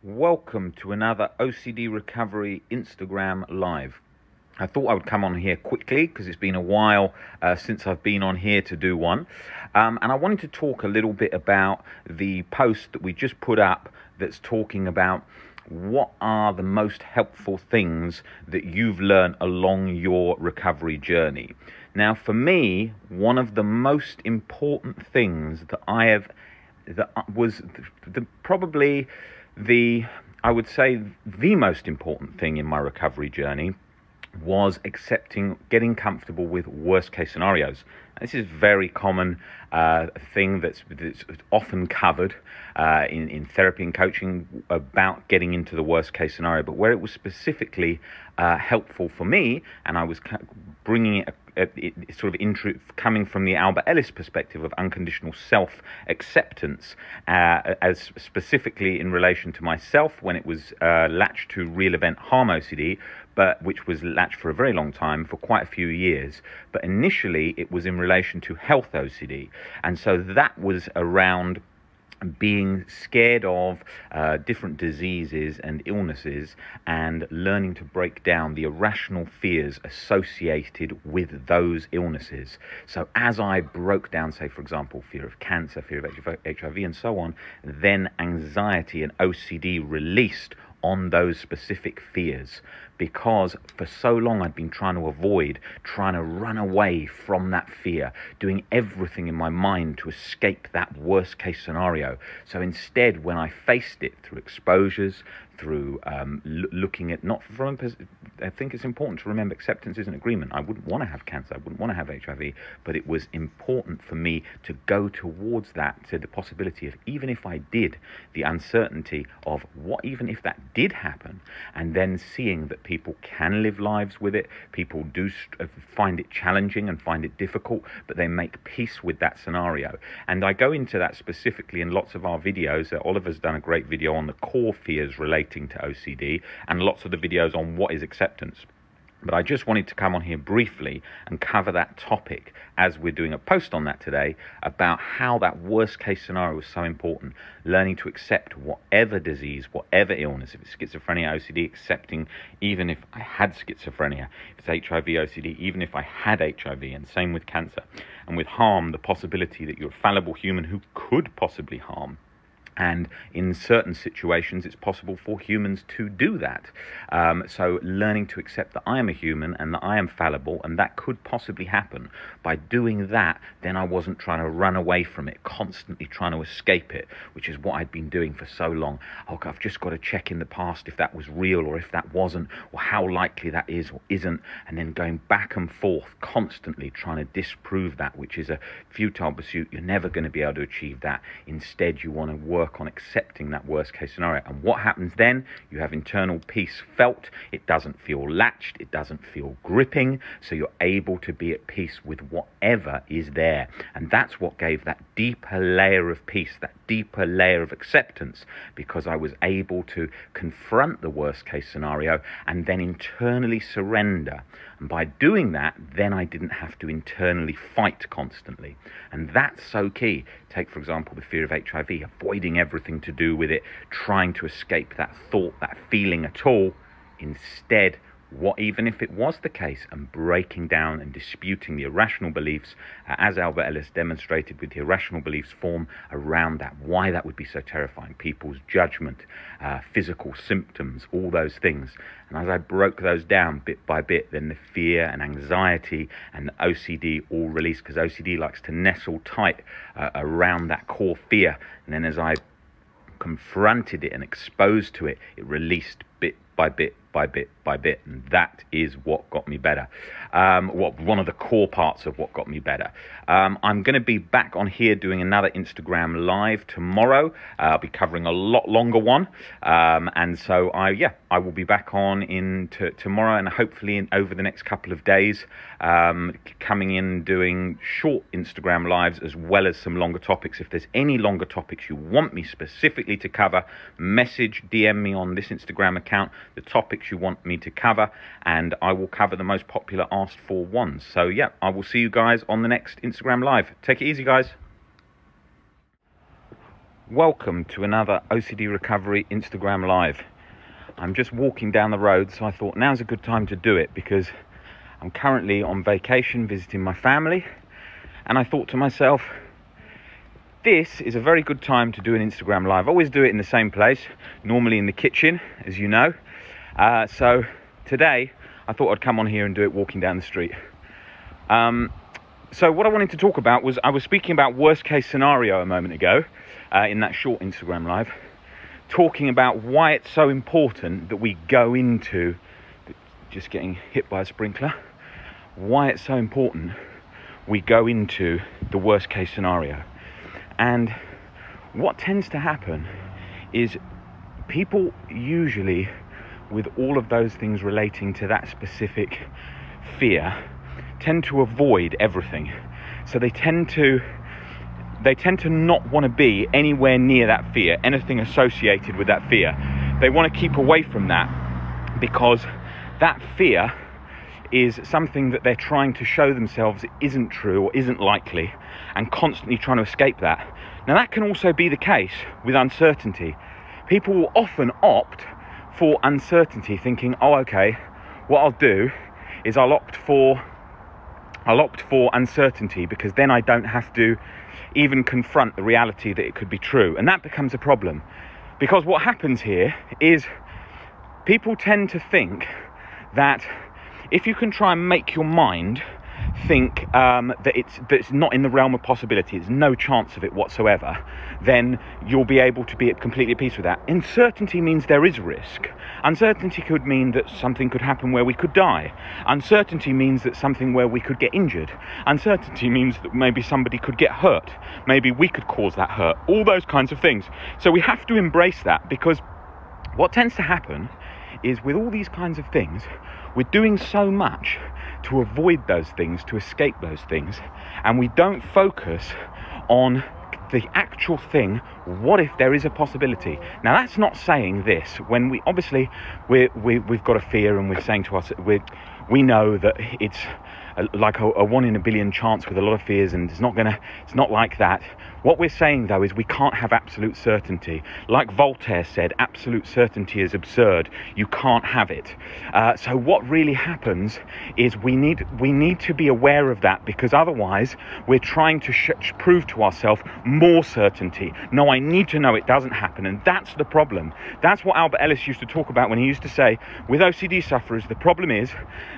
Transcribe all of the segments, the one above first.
Welcome to another OCD Recovery Instagram Live. I thought I would come on here quickly because it's been a while since I've been on here to do one. And I wanted to talk a little bit about the post that we just put up that's talking about what are the most helpful things that you've learned along your recovery journey. Now, for me, one of the most important things that I would say the most important thing in my recovery journey was getting comfortable with worst case scenarios. This is a very common thing that's often covered in therapy and coaching about getting into the worst case scenario. But where it was specifically helpful for me, and I was bringing it coming from the Albert Ellis perspective of unconditional self-acceptance, as specifically in relation to myself when it was latched to real event harm OCD, but which was latched for a very long time, for quite a few years. But initially it was in relation to health OCD. And so that was around being scared of different diseases and illnesses and learning to break down the irrational fears associated with those illnesses. So as I broke down, say, for example, fear of cancer, fear of HIV and so on, then anxiety and OCD released on those specific fears, because for so long I'd been trying to run away from that fear, doing everything in my mind to escape that worst case scenario. So instead, when I faced it through exposures, through looking at I think it's important to remember acceptance is an agreement. I wouldn't want to have cancer, I wouldn't want to have HIV, but it was important for me to go towards that, to the possibility of, even if I did, the uncertainty of what even if that did happen, and then seeing that people can live lives with it. People do find it challenging and find it difficult, but they make peace with that scenario. And I go into that specifically in lots of our videos. Oliver's done a great video on the core fears relating to OCD, and lots of the videos on what is acceptance. But I just wanted to come on here briefly and cover that topic, as we're doing a post on that today, about how that worst case scenario is so important. Learning to accept whatever disease, whatever illness, if it's schizophrenia, OCD, accepting even if I had schizophrenia, if it's HIV, OCD, even if I had HIV, and same with cancer. And with harm, the possibility that you're a fallible human who could possibly harm. And in certain situations, it's possible for humans to do that. So learning to accept that I am a human and that I am fallible, and that could possibly happen. By doing that, then I wasn't trying to run away from it, constantly trying to escape it, which is what I'd been doing for so long. Oh, I've just got to check in the past if that was real or if that wasn't, or how likely that is or isn't, and then going back and forth, constantly trying to disprove that, which is a futile pursuit. You're never going to be able to achieve that. Instead, you want to work on accepting that worst case scenario. And what happens then? You have internal peace felt. It doesn't feel latched, it doesn't feel gripping, so you're able to be at peace with whatever is there. And that's what gave that deeper layer of peace, that deeper layer of acceptance, because I was able to confront the worst case scenario and then internally surrender. And by doing that, then I didn't have to internally fight constantly. And that's so key. Take, for example, the fear of HIV, avoiding everything to do with it, trying to escape that thought, that feeling at all. Instead, even if it was the case, and breaking down and disputing the irrational beliefs, as Albert Ellis demonstrated with the irrational beliefs form around that, why that would be so terrifying, people's judgment, physical symptoms, all those things. And as I broke those down bit by bit, then the fear and anxiety and the OCD all released, because OCD likes to nestle tight around that core fear. And then as I confronted it and exposed to it, it released bit by bit by bit by bit, and that is what got me better. One of the core parts of what got me better. I'm going to be back on here doing another Instagram live tomorrow. I'll be covering a lot longer one, and so I will be back on tomorrow, and hopefully over the next couple of days, coming in doing short Instagram lives as well as some longer topics. If there's any longer topics you want me specifically to cover, DM me on this Instagram account the topics you want me to cover, and I will cover the most popular asked for ones. So yeah, I will see you guys on the next Instagram live. Take it easy, guys. Welcome to another OCD Recovery Instagram Live. I'm just walking down the road, so I thought now's a good time to do it because I'm currently on vacation visiting my family, and I thought to myself, this is a very good time to do an Instagram Live. I always do it in the same place, normally in the kitchen, as you know. So today, I thought I'd come on here and do it walking down the street. So what I wanted to talk about was, I was speaking about worst case scenario a moment ago, in that short Instagram Live, talking about why it's so important that we go into, just getting hit by a sprinkler, why it's so important we go into the worst case scenario. And what tends to happen is people usually, with all of those things relating to that specific fear, tend to avoid everything. So they tend to not want to be anywhere near that fear, anything associated with that fear. They want to keep away from that because that fear is something that they're trying to show themselves isn't true or isn't likely, and constantly trying to escape that. Now that can also be the case with uncertainty. People will often opt for uncertainty, thinking, oh okay, what I'll do is I'll opt for uncertainty because then I don't have to even confront the reality that it could be true. And that becomes a problem, because what happens here is people tend to think that if you can try and make your mind think that it's not in the realm of possibility, there's no chance of it whatsoever, then you'll be able to be completely at peace with that. Uncertainty means there is risk. Uncertainty could mean that something could happen where we could die. Uncertainty means that something where we could get injured. Uncertainty means that maybe somebody could get hurt. Maybe we could cause that hurt. All those kinds of things. So we have to embrace that, because what tends to happen is with all these kinds of things, we're doing so much to avoid those things, to escape those things, and we don't focus on the actual thing. What if there is a possibility? Now that's not saying this when we've got a fear and we're saying to us, we know that it's like a 1 in a billion chance with a lot of fears, and it's not like that. What we're saying though is we can't have absolute certainty. Like Voltaire said, absolute certainty is absurd. You can't have it. So what really happens is we need to be aware of that, because otherwise we're trying to prove to ourselves more certainty. No, I need to know it doesn't happen, and that's the problem. That's what Albert Ellis used to talk about when he used to say, with OCD sufferers, the problem is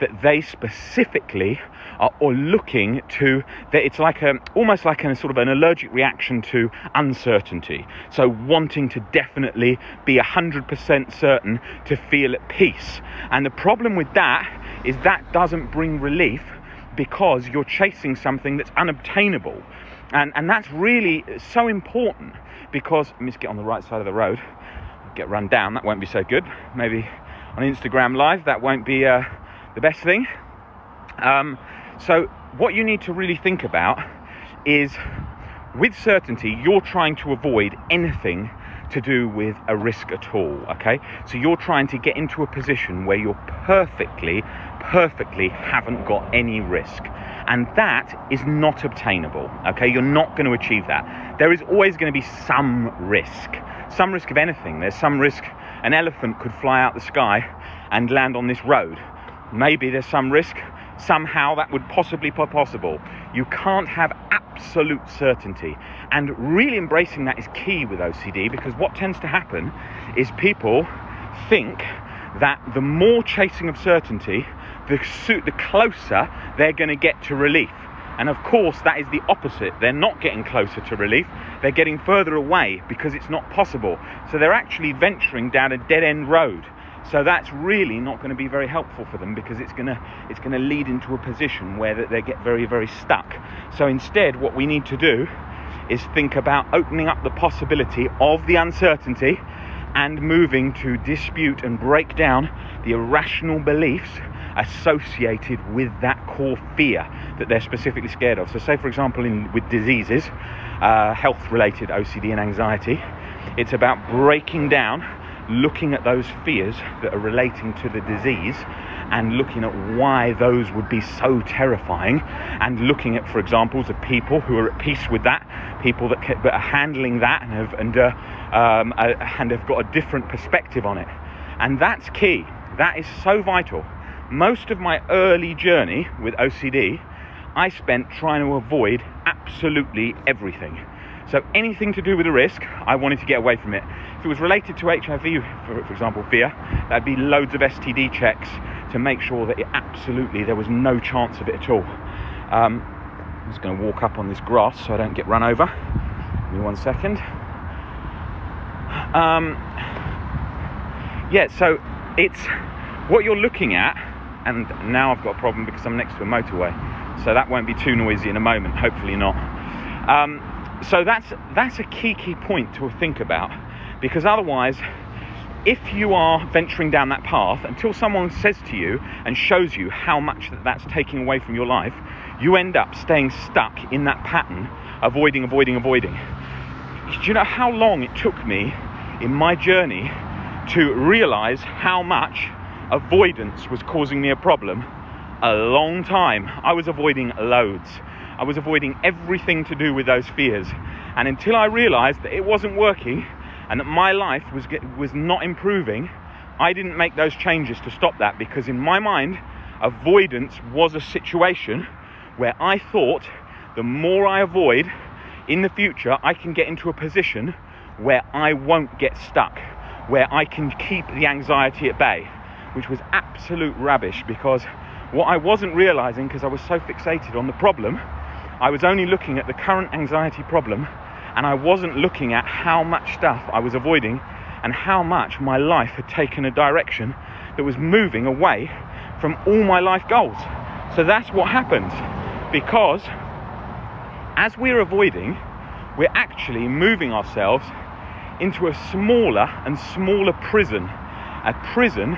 that they specifically are looking to, that it's like almost like a sort of an allergic reaction to uncertainty. So wanting to definitely be 100% certain to feel at peace. And the problem with that is that doesn't bring relief, because you're chasing something that's unobtainable. And that's really so important, because, let me just get on the right side of the road, get run down, that won't be so good. Maybe on Instagram Live, that won't be the best thing. So what you need to really think about is, with certainty, you're trying to avoid anything to do with a risk at all, okay? So you're trying to get into a position where you're perfectly haven't got any risk. And that is not obtainable, okay? You're not going to achieve that. There is always going to be some risk of anything. There's some risk an elephant could fly out the sky and land on this road. Maybe there's some risk somehow that would possibly be possible. You can't have absolute certainty, and really embracing that is key with OCD, because what tends to happen is people think that the more chasing of certainty, the closer they're going to get to relief. And of course that is the opposite. They're not getting closer to relief, they're getting further away, because it's not possible. So they're actually venturing down a dead-end road. So that's really not going to be very helpful for them, because it's going to lead into a position where they get very, very stuck. So instead, what we need to do is think about opening up the possibility of the uncertainty and moving to dispute and break down the irrational beliefs associated with that core fear that they're specifically scared of. So say, for example, with diseases, health-related OCD and anxiety, it's about breaking down looking at those fears that are relating to the disease and looking at why those would be so terrifying, and looking at, for examples of people who are at peace with that, people that are handling that and have got a different perspective on it. And that's key. That is so vital. Most of my early journey with OCD, I spent trying to avoid absolutely everything. So anything to do with a risk, I wanted to get away from it. If it was related to HIV, for example, fear, that'd be loads of STD checks to make sure that there was no chance of it at all. I'm just going to walk up on this grass so I don't get run over. Give me 1 second. So it's what you're looking at, and now I've got a problem because I'm next to a motorway, so that won't be too noisy in a moment, hopefully not. So that's a key point to think about, because otherwise, if you are venturing down that path, until someone says to you and shows you how much that's taking away from your life, you end up staying stuck in that pattern, avoiding. Do you know how long it took me in my journey to realize how much avoidance was causing me a problem? A long time. I was avoiding loads. I was avoiding everything to do with those fears. And until I realized that it wasn't working and that my life was not improving, I didn't make those changes to stop that, because in my mind, avoidance was a situation where I thought the more I avoid in the future, I can get into a position where I won't get stuck, where I can keep the anxiety at bay, which was absolute rubbish, because what I wasn't realizing, because I was so fixated on the problem, I was only looking at the current anxiety problem, and I wasn't looking at how much stuff I was avoiding and how much my life had taken a direction that was moving away from all my life goals. So that's what happens, because as we're avoiding, we're actually moving ourselves into a smaller and smaller prison, a prison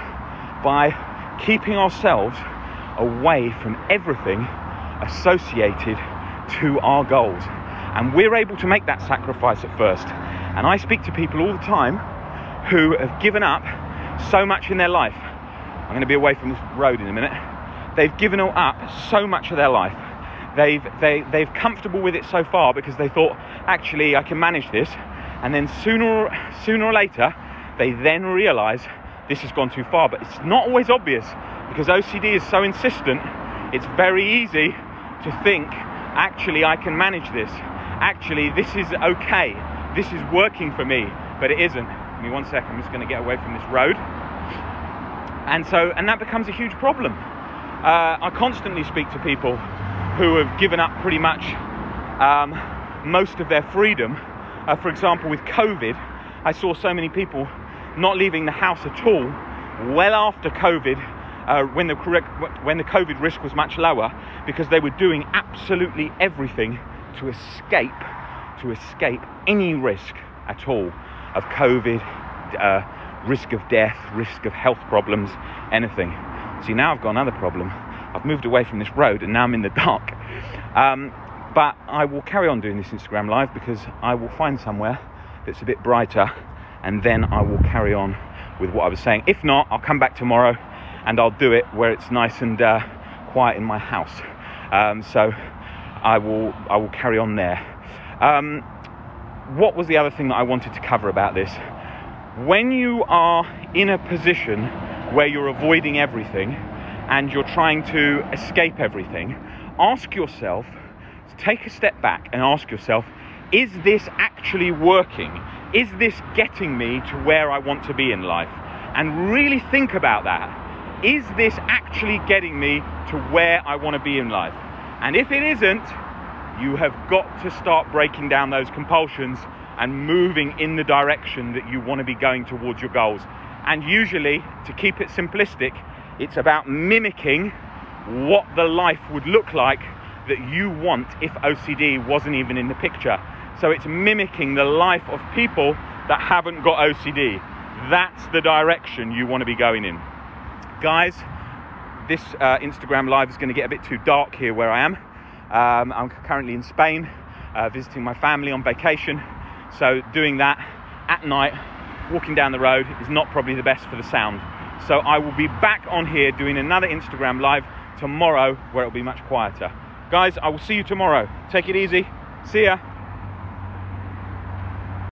by keeping ourselves away from everything associated to our goals. And we're able to make that sacrifice at first. And I speak to people all the time who have given up so much in their life. I'm going to be away from this road in a minute. They've given up so much of their life. They've comfortable with it so far because they thought, actually, I can manage this. And then sooner or later, they then realize this has gone too far. But it's not always obvious, because OCD is so insistent. It's very easy to think, actually, I can manage this. Actually, this is okay. This is working for me, but it isn't. Give me 1 second. I'm just going to get away from this road. And that becomes a huge problem. I constantly speak to people who have given up pretty much most of their freedom. For example, with COVID, I saw so many people not leaving the house at all well after COVID, when the COVID risk was much lower, because they were doing absolutely everything to escape any risk at all of COVID, risk of death, risk of health problems, anything. See, now I've got another problem. I've moved away from this road and now I'm in the dark. But I will carry on doing this Instagram Live, because I will find somewhere that's a bit brighter, and then I will carry on with what I was saying. If not, I'll come back tomorrow and I'll do it where it's nice and quiet in my house. So I will carry on there. What was the other thing that I wanted to cover about this? When you are in a position where you're avoiding everything and you're trying to escape everything, ask yourself, take a step back and ask yourself, is this actually working? Is this getting me to where I want to be in life? And really think about that. Is this actually getting me to where I want to be in life? And if it isn't, you have got to start breaking down those compulsions and moving in the direction that you want to be going towards your goals. And usually, to keep it simplistic, it's about mimicking what the life would look like that you want if OCD wasn't even in the picture. So it's mimicking the life of people that haven't got OCD. That's the direction you want to be going in. Guys, this Instagram Live is going to get a bit too dark here where I am. I'm currently in Spain, visiting my family on vacation. So doing that at night walking down the road is not probably the best for the sound. So I will be back on here doing another Instagram live tomorrow where it'll be much quieter. Guys, I will see you tomorrow. Take it easy. See ya.